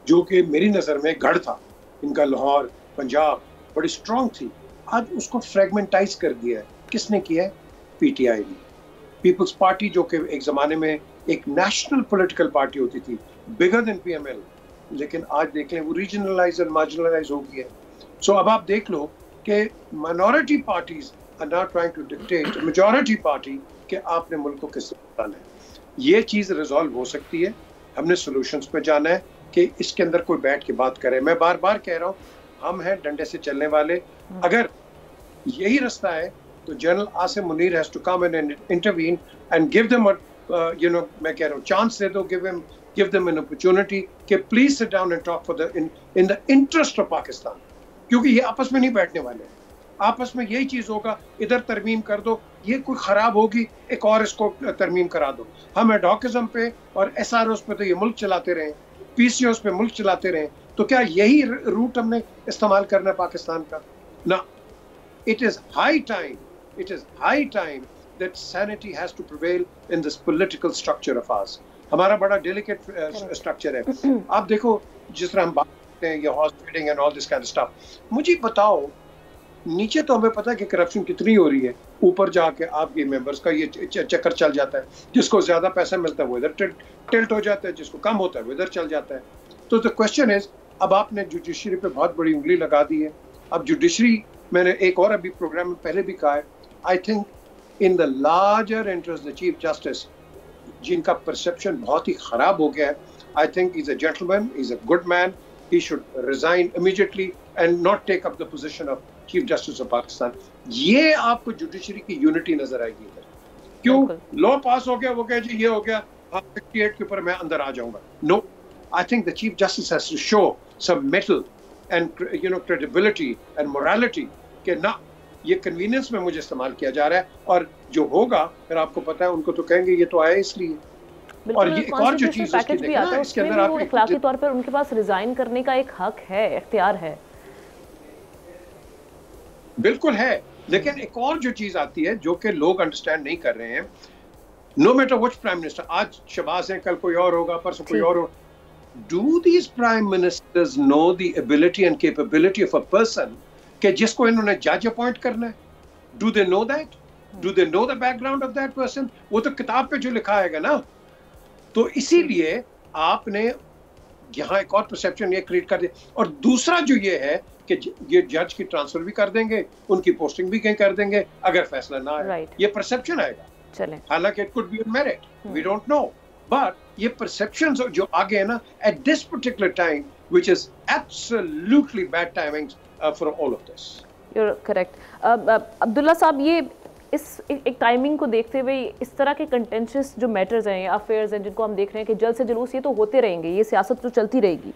जो कि मेरी नज़र में गढ़ था इनका, लाहौर पंजाब बड़ी स्ट्रॉन्ग थी, आज उसको फ्रेगमेंटाइज कर दिया है। किसने किया है? PTI ने। पीपल्स पार्टी जो कि एक ज़माने में एक नेशनल पॉलिटिकल पार्टी होती थी, बिगर देन PML, लेकिन आज देख लें वो रीजनलाइज और मार्जिनलाइज हो गई है। सो अब आप देख लो कि minority parties are not trying to dictate majority party कि आपने मुल्क को किस तरह चलाना है। ये चीज़ रिजॉल्व हो सकती है, हमने सोल्यूशंस पे जाना है कि इसके अंदर कोई बैठ के बात करे। मैं बार बार कह रहा हूँ, हम हैं डंडे से चलने वाले। अगर यही रास्ता है तो general Asim Munir has to come and intervene and give them मैं कह रहा हूँ चांस दे दो, give them an opportunity कि please sit down and talk for the in the interest of Pakistan, क्योंकि ये आपस में नहीं बैठने वाले। आपस में यही चीज होगा, इधर तरमीम कर दो, ये कोई खराब होगी, एक और इसको तरमीम करा दो। हम एडॉकिज्म पे और SROs पे तो ये मुल्क चलाते रहे, PCOs पे मुल्क चलाते रहे, तो क्या यही रूट हमने इस्तेमाल करना है पाकिस्तान का? ना। It is high time that sanity has to prevail in this political structure of ours. हमारा बड़ा delicate structure है। आप देखो जिस तरह हम बात करते हैं, ये horse trading and all this kind of stuff, मुझे बताओ, नीचे तो हमें पता है कि करप्शन कितनी हो रही है, ऊपर जाके आपके मेंबर्स का ये चक्कर चल जाता है, जिसको ज्यादा पैसा मिलता है वो इधर टिल्ट हो जाता है, जिसको कम होता है वो इधर चल जाता है। तो द क्वेश्चन इज, अब आपने जुडिशरी पे बहुत बड़ी उंगली लगा दी है। अब जुडिशरी, मैंने एक और अभी प्रोग्राम में पहले भी कहा है, I think in the larger interest the chief justice, जिनका परसेप्शन बहुत ही खराब हो गया है, I think is a gentleman, is a good man, he should resign immediately and not take up the position of chief justice of Pakistan. ये आपको judiciary की यूनिटी नजर आएगी इधर। क्यों? लॉ पास हो गया, वो कहे जी ये हो गया, 58 के ऊपर मैं अंदर आ जाऊंगा। No, I think the chief justice has to show some mettle and credibility and morality कि ना, ये कन्वीनियंस में मुझे इस्तेमाल किया जा रहा है, और जो होगा फिर आपको पता है, उनको तो कहेंगे ये तो आया इसलिए। और ये एक और जो चीज भी आता है, इसके अंदर आप अखलाकी तौर पर उनके पास रिजाइन करने का एक हक है, इख्तियार है, बिल्कुल है। लेकिन एक और जो चीज आती है जो कि लोग अंडरस्टैंड नहीं कर रहे हैं, no matter which prime minister, आज शहबाज है, कल कोई और होगा, परसों कोई और होगा, do these prime ministers know the ability and capability of a person कि जिसको इन्होंने जज अपॉइंट करना है? Do they know that? Do they know the background of that person? वो तो किताब पे जो लिखा है ना। तो इसीलिए आपने यहाँ एक और परसेप्शन ये क्रिएट कर दिया। और दूसरा जो ये है कि ये जज की ट्रांसफर भी कर देंगे, उनकी पोस्टिंग भी कहीं कर देंगे अगर फैसला ना आए। ये परसेप्शन आएगा, चले, हालांकि it could be on merit, we don't know, but ये परसेप्शंस जो आगे है ना at this particular time, which is absolutely bad timing for all of this. You're correct. Abdullah साहब, ये इस एक टाइमिंग को देखते हुए इस तरह के कंटेंशियस जो मैटर्स हैं या अफेयर्स हैं जिनको हम देख रहे हैं कि जल्द से जुलूस ये तो होते रहेंगे, ये सियासत तो चलती रहेगी,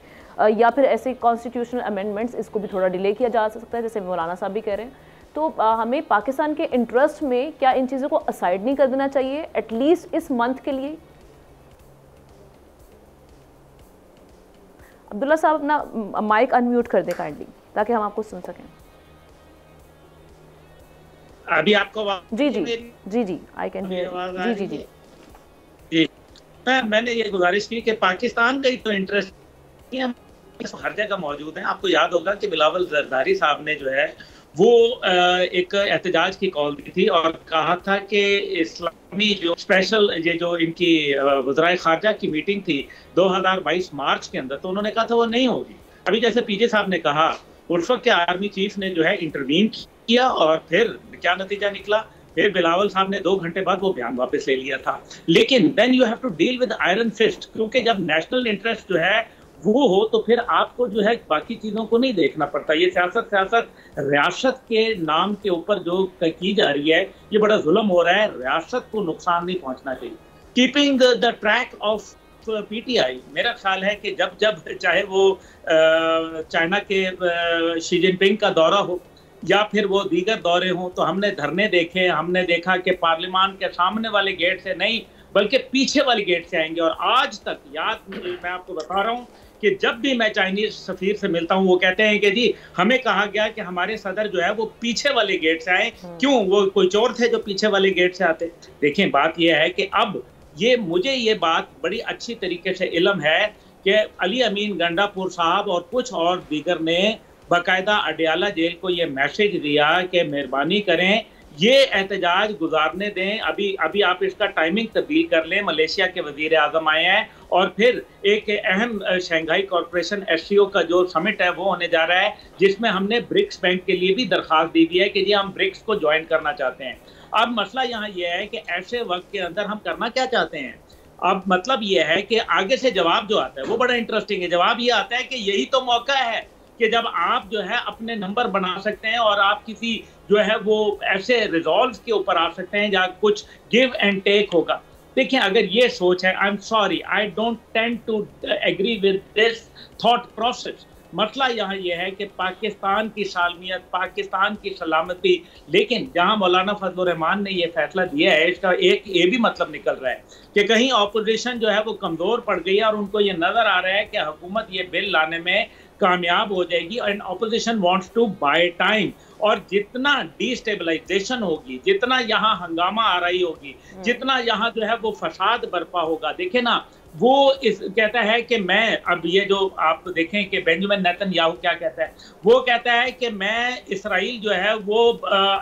या फिर ऐसे कॉन्स्टिट्यूशनल अमेंडमेंट्स इसको भी थोड़ा डिले किया जा सकता है जैसे मौलाना साहब भी कह रहे हैं, तो हमें पाकिस्तान के इंटरेस्ट में क्या इन चीज़ों को असाइड नहीं कर देना चाहिए एटलीस्ट इस मंथ के लिए? अब्दुल्ला साहब अपना माइक अनम्यूट कर दे काइंडली ताकि हम आपको सुन सकें। अभी आपको जी जी जी जी आई कैन हियर। जी जी जी मैंने ये गुजारिश की कि पाकिस्तान का ही तो इंटरेस्ट हर जगह मौजूद है। आपको याद होगा कि बिलावल जरदारी साहब ने जो है वो एक एहतजाज की कॉल दी थी और कहा था कि इस्लामी जो स्पेशल ये जो इनकी वज़राए ख़ारजा की मीटिंग थी 2022 मार्च के अंदर, तो उन्होंने कहा था वो नहीं होगी। अभी जैसे पीजे साहब ने कहा उस वक्त के आर्मी चीफ ने जो है इंटरवीन किया और फिर क्या नतीजा निकला, फिर बिलावल साहब ने 2 घंटे बाद वो बयान वापस ले लिया था। लेकिन then you have to deal with iron fist, क्योंकि जब नेशनल इंटरेस्ट जो है वो हो तो फिर आपको जो है बाकी चीज़ों को नहीं देखना पड़ता। ये सियासत रियासत के नाम के ऊपर जो की जा रही है ये बड़ा जुल्म हो रहा है, रियासत को नुकसान नहीं पहुंचना चाहिए। Keeping the track of PTI, मेरा ख्याल है कि जब चाहे वो चाइना के शी जिनपिंग का दौरा हो या फिर वो दीगर दौरे हों, तो हमने धरने देखे, हमने देखा कि पार्लियामान के सामने वाले गेट से नहीं बल्कि पीछे वाले गेट से आएंगे। और आज तक याद, मैं आपको बता रहा हूँ कि जब भी मैं चाइनीज सफीर से मिलता हूँ वो कहते हैं कि जी हमें कहा गया कि हमारे सदर जो है वो पीछे वाले गेट से आए। क्यों? वो कोई चोर थे जो पीछे वाले गेट से आते? देखिए बात यह है कि अब मुझे ये बात बड़ी अच्छी तरीके से इल्म है कि अली अमीन गंडापुर साहब और कुछ और दीगर ने बाकायदा अडियाला जेल को ये मैसेज दिया कि मेहरबानी करें ये एहतजाज गुजारने दें, अभी आप इसका टाइमिंग तब्दील कर लें। मलेशिया के वजीर आजम आए हैं और फिर एक अहम शंघाई कॉरपोरेशन एससीओ का जो समिट है वो होने जा रहा है, जिसमें हमने ब्रिक्स बैंक के लिए भी दरख्वास्त दी हुई है कि जी हम ब्रिक्स को ज्वाइन करना चाहते हैं। अब मसला यहाँ यह है कि ऐसे वक्त के अंदर हम करना क्या चाहते हैं। अब मतलब यह है कि आगे से जवाब जो आता है वो बड़ा इंटरेस्टिंग है। जवाब ये आता है कि यही तो मौका है कि जब आप जो है अपने नंबर बना सकते हैं और आप किसी जो है वो ऐसे रिजॉल्व के ऊपर आ सकते हैं जहाँ कुछ गिव एंड टेक होगा। देखिए अगर ये सोच है, I am sorry, I don't tend to agree with this thought process. मसला यहाँ यह है कि पाकिस्तान की सालमियत, पाकिस्तान की सलामती, लेकिन जहाँ मौलाना फजलुर रहमान ने ये फैसला दिया है इसका एक ये भी मतलब निकल रहा है कि कहीं ऑपोजिशन जो है वो कमज़ोर पड़ गई है और उनको ये नज़र आ रहा है कि हुकूमत ये बिल लाने में कामयाब हो जाएगी and opposition wants to buy time. और जितना डिस्टेबलाइजेशन होगी, जितना यहाँ हंगामा आ रही होगी, जितना यहाँ जो है वो फसाद बर्पा होगा, देखे ना वो कहता है कि मैं अब ये जो आप देखें कि बेंजामिन नेतन्याहू क्या कहता है, वो कहता है कि मैं इसराइल जो है वो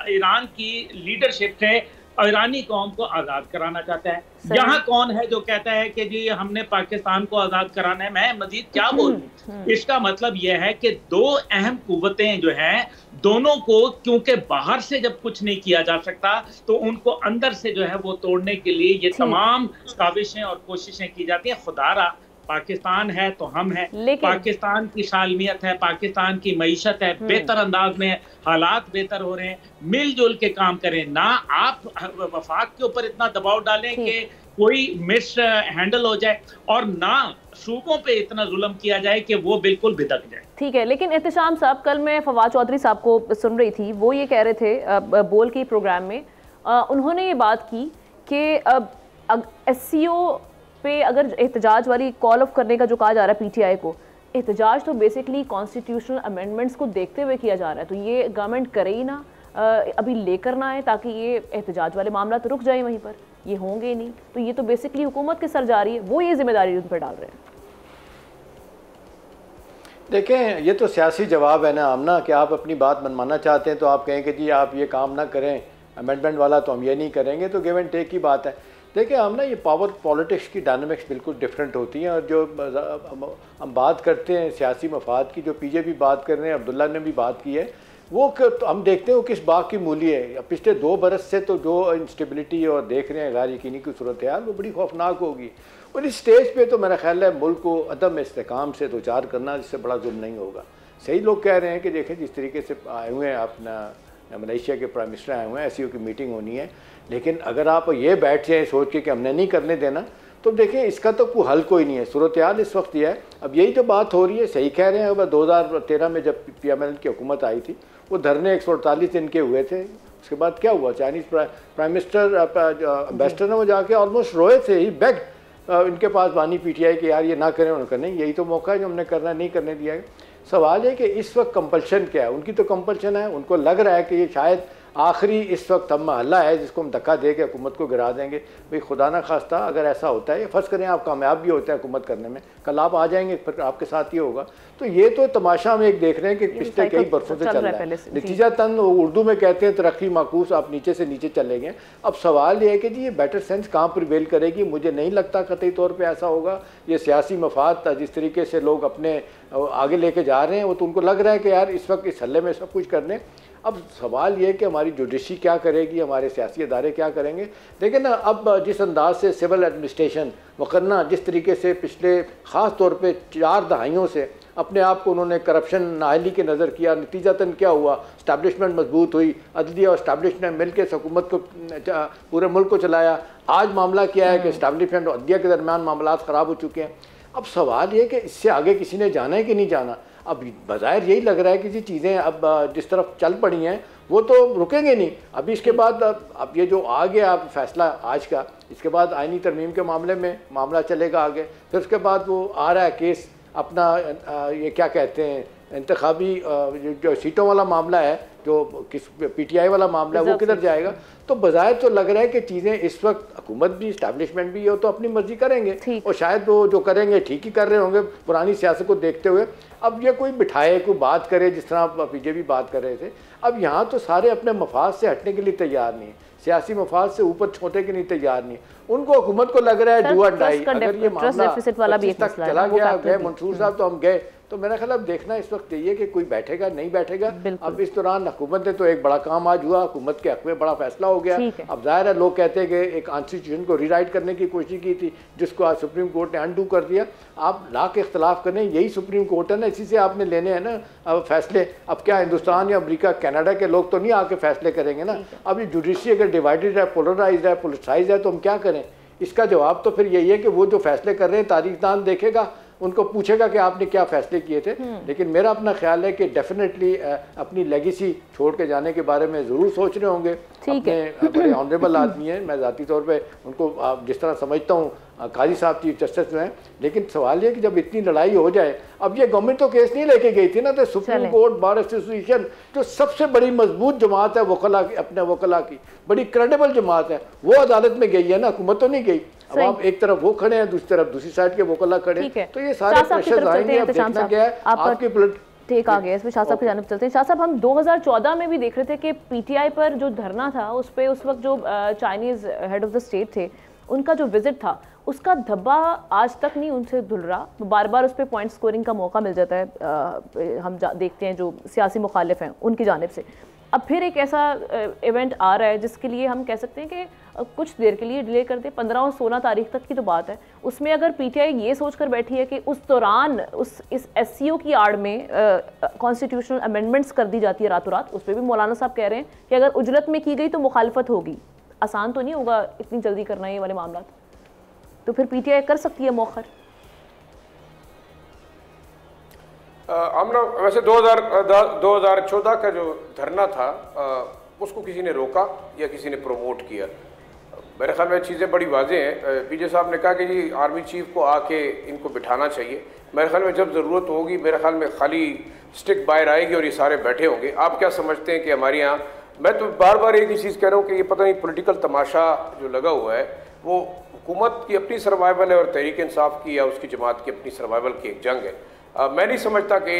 ईरान की लीडरशिप से ईरानी कौम को आज़ाद कराना चाहता है। यहाँ कौन है जो कहता है कि जी हमने पाकिस्तान को आज़ाद कराना है? मैं मजीद क्या बोलूं। इसका मतलब यह है कि दो अहम कुव्वतें जो हैं, दोनों को क्योंकि बाहर से जब कुछ नहीं किया जा सकता तो उनको अंदर से जो है वो तोड़ने के लिए ये तमाम काविशें और कोशिशें की जाती हैं। खुदारा पाकिस्तान है तो हम हैं, पाकिस्तान की सालमियत है, पाकिस्तान की मईशत है, बेहतर अंदाज में हालात बेहतर हो रहे हैं, मिलजुल के काम करें। ना आप वफाक के ऊपर इतना दबाव डालें कि कोई मिस हैंडल हो जाए और ना सूबों पे इतना जुल्म किया जाए कि वो बिल्कुल भिदक जाए। ठीक है, लेकिन एहतशाम साहब, कल मैं फवाद चौधरी साहब को सुन रही थी, वो ये कह रहे थे बोल के प्रोग्राम में, उन्होंने ये बात की कि एससीओ पे अगर एहतजाज वाली कॉल ऑफ करने का जो कहा जा रहा है पीटीआई को, एहतजाज तो बेसिकली कॉन्स्टिट्यूशनल अमेंडमेंट्स को देखते हुए किया जा रहा है, तो ये गवर्नमेंट करे ही ना, अभी लेकर ना आए ताकि ये एहतजाज वाले मामला तो रुक जाए वहीं पर, ये होंगे ही नहीं, तो ये तो बेसिकली हुकूमत के सर जा रही है, वो ये जिम्मेदारी उन पर डाल रहे हैं। देखें ये तो सियासी जवाब है ना आमना, कि आप अपनी बात मनवाना चाहते हैं तो आप कहें कि जी आप ये काम ना करें, अमेंडमेंट वाला तो हम ये नहीं करेंगे, तो गिव एंड टेक की बात है। देखिए हम ना ये पावर पॉलिटिक्स की डायनामिक्स बिल्कुल डिफरेंट होती हैं, और जो हम बात करते हैं सियासी मफाद की, जो पीजे भी बात कर रहे हैं, अब्दुल्ला ने भी बात की है, वो तो हम देखते हैं वो किस बात की मूली है। पिछले 2 बरस से तो जो इंस्टेबिलिटी और देख रहे हैं गैर यकीनी की सूरत हाल, वो बड़ी खौफनाक होगी, और इस स्टेज पे तो मेरा ख्याल है मुल्क को अदम इस्तेकाम से दो चार करना जिससे बड़ा जुल्म नहीं होगा। सही लोग कह रहे हैं कि देखें जिस तरीके से आए हुए हैं अपना मलेशिया के प्राइम मिनिस्टर आए हुए हैं, SCO की मीटिंग होनी है। लेकिन अगर आप ये बैठ जाएँ सोच के कि हमने नहीं करने देना, तो देखिए इसका तो कोई हल कोई नहीं है। सूरत हाल इस वक्त यह है, अब यही जो बात हो रही है, सही कह रहे हैं। अब 2013 में जब PMLN की हुकूमत आई थी, वो धरने 148 दिन के हुए थे। उसके बाद क्या हुआ, चाइनीज़ प्राइम मिनिस्टर एम्बेसडर ने वो जाके ऑलमोस्ट रोए थे, ही बेग इनके पास बानी PTI के यार ये ना करें, उन्होंने कहा नहीं यही तो मौका है जो हमने करना नहीं करने दिया है। सवाल है कि इस वक्त कंपल्शन क्या है, उनकी तो कंपल्शन है, उनको लग रहा है कि ये शायद आखिरी इस वक्त हम महल्ला है जिसको हम धक्का दे के हुकूमत को गिरा देंगे। भाई खुदा ना खास्ता अगर ऐसा होता है, फ़र्ज़ करें आप कामयाब भी होते हैं हुकूमत करने में, कल आप आ जाएंगे फिर आपके साथ ही होगा। तो ये तो तमाशा हम एक देख रहे हैं कि पिछले कई बरसों से चल रहा है। नतीजा तन उर्दू में कहते हैं तरक्की माकूस, आप नीचे से नीचे चले गए। अब सवाल ये है कि जी ये बेटर सेंस कहाँ प्रिवेल करेगी, मुझे नहीं लगता कतई तौर पर ऐसा होगा। ये सियासी मफाद जिस तरीके से लोग अपने आगे लेके जा रहे हैं, वो तो उनको लग रहा है कि यार इस वक्त इस हल्ले में सब कुछ करने। अब सवाल ये है कि हमारी जुडिशरी क्या करेगी, हमारे सियासी अदारे क्या करेंगे। देखिए ना, अब जिस अंदाज से सिविल एडमिनिस्ट्रेशन वकरना जिस तरीके से पिछले ख़ास तौर पे 4 दहाइयों से अपने आप को उन्होंने करप्शन नाअहली के नज़र किया, नतीजतन क्या हुआ, इस्टेब्लिशमेंट मजबूत हुई, अदलिया और इस्टेब्लिशमेंट मिल के हुकूमत को पूरे मुल्क को चलाया। आज मामला क्या है कि इस्टेब्लिशमेंट और अदलिया के दरमियान मामला ख़राब हो चुके हैं। अब सवाल ये कि इससे आगे किसी ने जाना है कि नहीं जाना। अब बज़ाहिर यही लग रहा है कि जी चीज़ें अब जिस तरफ चल पड़ी हैं वो तो रुकेंगे नहीं। अभी इसके बाद अब ये जो आ गया अब फैसला आज का, इसके बाद आईनी तरमीम के मामले में मामला चलेगा आगे। फिर उसके बाद वो आ रहा है केस अपना ये क्या कहते हैं इंतखाबी जो सीटों वाला मामला है, जो किस PTI वाला मामला है, वो किधर जाएगा। तो बज़ाहिर तो लग रहा है कि चीज़ें इस वक्त हुकूमत भी इस्टेब्लिशमेंट भी हो तो अपनी मर्जी करेंगे, और शायद वो जो करेंगे ठीक ही कर रहे होंगे पुरानी सियासत को देखते हुए। अब ये कोई बिठाए कोई बात करे जिस तरह आप BJP बात कर रहे थे। अब यहाँ तो सारे अपने मफाद से हटने के लिए तैयार नहीं है, सियासी मफाद से ऊपर छोटे के लिए तैयार नहीं। उनको हुकूमत को लग रहा है डू और डाई। अगर ये मामला 25 तक चला गया, गए मंसूर साहब तो हम गए, तो मेरा ख्याल अब देखना इस वक्त ये कि कोई बैठेगा नहीं बैठेगा। अब इस दौरान हुकूमत ने तो एक बड़ा काम आज हुआ, हुकूमत के हक में बड़ा फैसला हो गया। अब जाहिर है लोग कहते हैं कि एक कॉन्स्टिट्यूशन को रीराइट करने की कोशिश की थी जिसको आज सुप्रीम कोर्ट ने अनडू कर दिया। आप ला के इख्तलाफ करें, यही सुप्रीम कोर्ट है ना, इसी से आपने लेने हैं ना अब फैसले। अब क्या हिंदुस्तान या अमेरिका कनाडा के लोग तो नहीं आके फैसले करेंगे ना। अब ये जुडिशरी अगर डिवाइडेड है, पोलराइज है, पोलिटिसाइज है, तो हम क्या करें। इसका जवाब तो फिर यही है कि वो जो फैसले कर रहे हैं तारीखदान देखेगा, उनको पूछेगा कि आपने क्या फैसले किए थे। लेकिन मेरा अपना ख्याल है कि डेफिनेटली अपनी लेगेसी छोड़ के जाने के बारे में ज़रूर सोच रहे होंगे। अपने बड़े ऑनरेबल आदमी हैं, मैं ज़ाती तौर पे उनको जिस तरह समझता हूँ काजी साहब चीफ जस्टिस जो हैं। लेकिन सवाल ये कि जब इतनी लड़ाई हो जाए, अब ये गवर्नमेंट तो केस नहीं लेके गई थी ना, तो सुप्रीम कोर्ट बार एसोसिएशन जो सबसे बड़ी मजबूत जमात है वकला की, अपने वकला की बड़ी क्रेडिबल जमात है, वो अदालत में गई है ना, हुकूमत तो नहीं गई। अब आप एक तरफ वो खड़े हैं, दूसरी तरफ दूसरी साइड के वकला खड़े हैं, तो ये सारे प्रेशर आएंगे। अब देखना क्या है आपकी ठीक आ गया। इसमें शाह साहब की जानिब चलते हैं। शाह साहब, हम 2014 में भी देख रहे थे कि PTI पर जो धरना था उस पर उस वक्त जो Chinese head of the state थे उनका जो विजिट था उसका धब्बा आज तक नहीं उनसे धुल रहा। बार बार उस पर पॉइंट स्कोरिंग का मौका मिल जाता है। हम देखते हैं जो सियासी मुखालिफ हैं उनकी जानिब से। अब फिर एक ऐसा इवेंट आ रहा है जिसके लिए हम कह सकते हैं कि कुछ देर के लिए डिले कर दे, 15 और 16 तारीख तक की तो बात है। उसमें अगर PTI ये सोचकर बैठी है कि उस दौरान इस SCO की आड़ में कॉन्स्टिट्यूशनल अमेंडमेंट्स कर दी जाती है रातों रात, उस पर भी मौलाना साहब कह रहे हैं कि अगर उजलत में की गई तो मुखालफत होगी। आसान तो नहीं होगा इतनी जल्दी करना ये वाले मामला, तो फिर PTI कर सकती है मौखर। आमना वैसे 2014 का जो धरना था उसको किसी ने रोका या किसी ने प्रमोट किया? मेरे ख्याल में चीज़ें बड़ी वाज़ेह हैं। PJ साहब ने कहा कि जी आर्मी चीफ को आके इनको बिठाना चाहिए। मेरे ख्याल में जब ज़रूरत होगी, मेरे ख्याल में खाली स्टिक बाहर आएगी और ये सारे बैठे होंगे। आप क्या समझते हैं कि हमारे यहाँ, मैं तो बार बार एक ही चीज़ कह रहा हूँ कि ये पता नहीं पॉलिटिकल तमाशा जो लगा हुआ है वो हुकूमत की अपनी सर्वाइवल है और तहरीक इंसाफ की या उसकी जमात की अपनी सर्वाइवल की एक जंग है। मैं नहीं समझता कि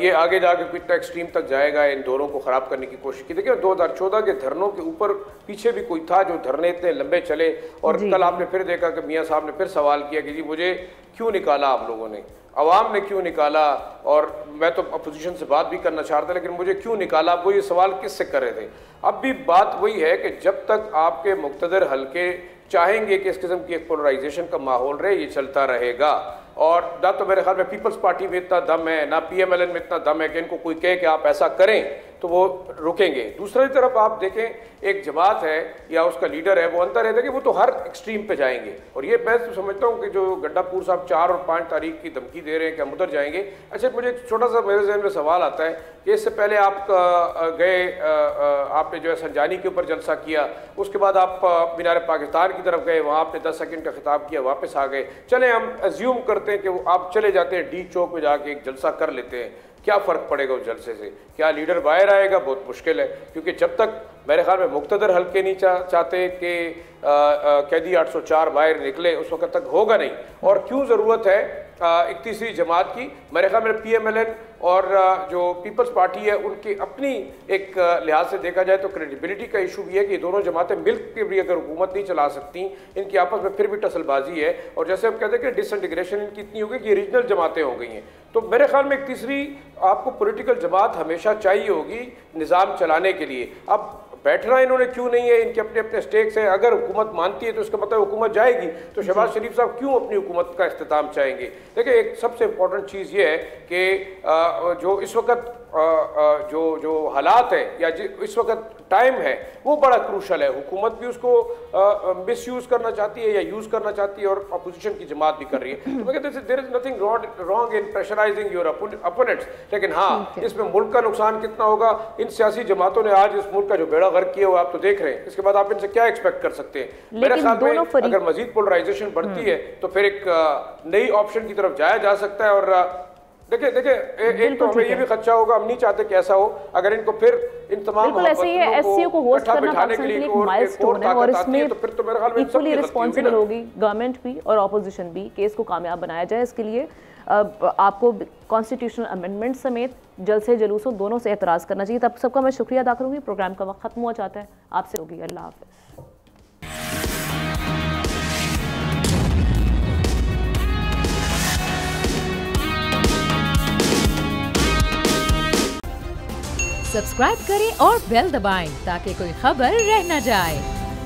ये आगे जाके कितना एक्सट्रीम तक जाएगा, इन दोनों को ख़राब करने की कोशिश की। देखिए 2014 के धरनों के ऊपर पीछे भी कोई था जो धरने इतने लंबे चले, और कल आपने फिर देखा कि मियाँ साहब ने फिर सवाल किया कि जी मुझे क्यों निकाला आप लोगों ने, अवाम ने क्यों निकाला, और मैं तो अपोजिशन से बात भी करना चाहता लेकिन मुझे क्यों निकाला। वो ये सवाल किससे कर रहे थे? अब भी बात वही है कि जब तक आपके मुक़्तदर हल्के चाहेंगे कि इस किस्म की एक पोलराइजेशन का माहौल रहे, ये चलता रहेगा। और ना तो मेरे ख्याल में पीपल्स पार्टी में इतना दम है, ना PMLN में इतना दम है कि इनको कोई कहे कि आप ऐसा करें तो तो वो रुकेंगे। दूसरी तरफ आप देखें, एक जमात है या उसका लीडर है, वो अंतर रहता है कि वो तो हर एक्सट्रीम पे जाएंगे। और ये मैं तो समझता हूँ कि जो गड्डापुर साहब 4 और 5 तारीख की धमकी दे रहे हैं कि हम उधर जाएंगे। अच्छा, मुझे एक छोटा सा मेरे जहन में सवाल आता है कि इससे पहले आप गए, आपने जो है संजानी के ऊपर जलसा किया, उसके बाद आप मीनार पाकिस्तान की तरफ गए, वहाँ आपने 10 सेकंड का खिताब किया, वापस आ गए। चले हम एज्यूम करते हैं कि आप चले जाते हैं डी चौक में जाके एक जलसा कर लेते हैं, क्या फ़र्क पड़ेगा उस जलसे से? क्या लीडर बाहर आएगा? बहुत मुश्किल है, क्योंकि जब तक मेरे ख्याल में मुक़्तदर हल्के नहीं चाहते कि कैदी 804 बाहर निकले, उस वक्त तक होगा नहीं। और क्यों ज़रूरत है एक तीसरी जमात की? मेरे ख्याल में PMLN और जो पीपल्स पार्टी है उनकी अपनी एक लिहाज से देखा जाए तो क्रेडिबिलिटी का इशू भी है कि ये दोनों जमातें मिल के भी अगर हुकूमत नहीं चला सकती, इनकी आपस में फिर भी टसलबाजी है। और जैसे हम कहते हैं कि डिसइंटीग्रेशन इनकी इतनी होगी कि रीजनल जमातें हो गई हैं। तो मेरे ख्याल में एक तीसरी आपको पॉलिटिकल जमात हमेशा चाहिए होगी निज़ाम चलाने के लिए। अब बैठना इन्होंने क्यों नहीं है, इनके अपने अपने स्टेक्स हैं। अगर हुकूमत मानती है तो इसका मतलब हुकूमत जाएगी, तो शहबाज शरीफ साहब क्यों अपनी हुकूमत का इख्तिताम चाहेंगे? देखिए, एक सबसे इम्पोर्टेंट चीज़ ये है कि जो इस वक्त जो हालात है या इस वक्त टाइम है वो बड़ा क्रूशल है। हुकूमत भी उसको मिसयूज़ करना चाहती है या यूज़ करना चाहती है, और अपोजिशन की जमात भी कर रही है। तो मैं कहते हैं there is nothing wrong in pressurising your opponents, लेकिन हाँ, इसमें मुल्क का नुकसान कितना होगा? इन सियासी जमातों ने आज इस मुल्क का जो बेड़ा गर्क किया वो आप तो देख रहे हैं। इसके बाद आप इनसे क्या एक्सपेक्ट कर सकते हैं? मेरे ख्याल में अगर मजीद पोलराइजेशन बढ़ती है तो फिर एक नई ऑप्शन की तरफ जाया जा सकता है। और देखिए एक तो हमें ये भी खदशा होगा, हम नहीं चाहते कि ऐसा हो, अगर इनको फिर इन तमाम ऐसे ही SCO को होस्ट करना पाकिस्तान के लिए एक माइलस्टोन है, और इसमें तो फिर तो मेरे ख्याल में इक्वली रिस्पॉन्सिबल होगी गवर्नमेंट भी और ऑपोजिशन भी कि इसको कामयाब बनाया जाए। इसके लिए आपको कॉन्स्टिट्यूशनल अमेंडमेंट समेत जलसे जुलूसों दोनों से एतराज़ करना चाहिए। तब सबका मैं शुक्रिया अदा करूँगी। प्रोग्राम का वक्त खत्म हुआ चाहता है, आपसे होगी। अल्लाह हाफ़िज़। सब्सक्राइब करें और बेल दबाएं ताकि कोई खबर रह न जाए।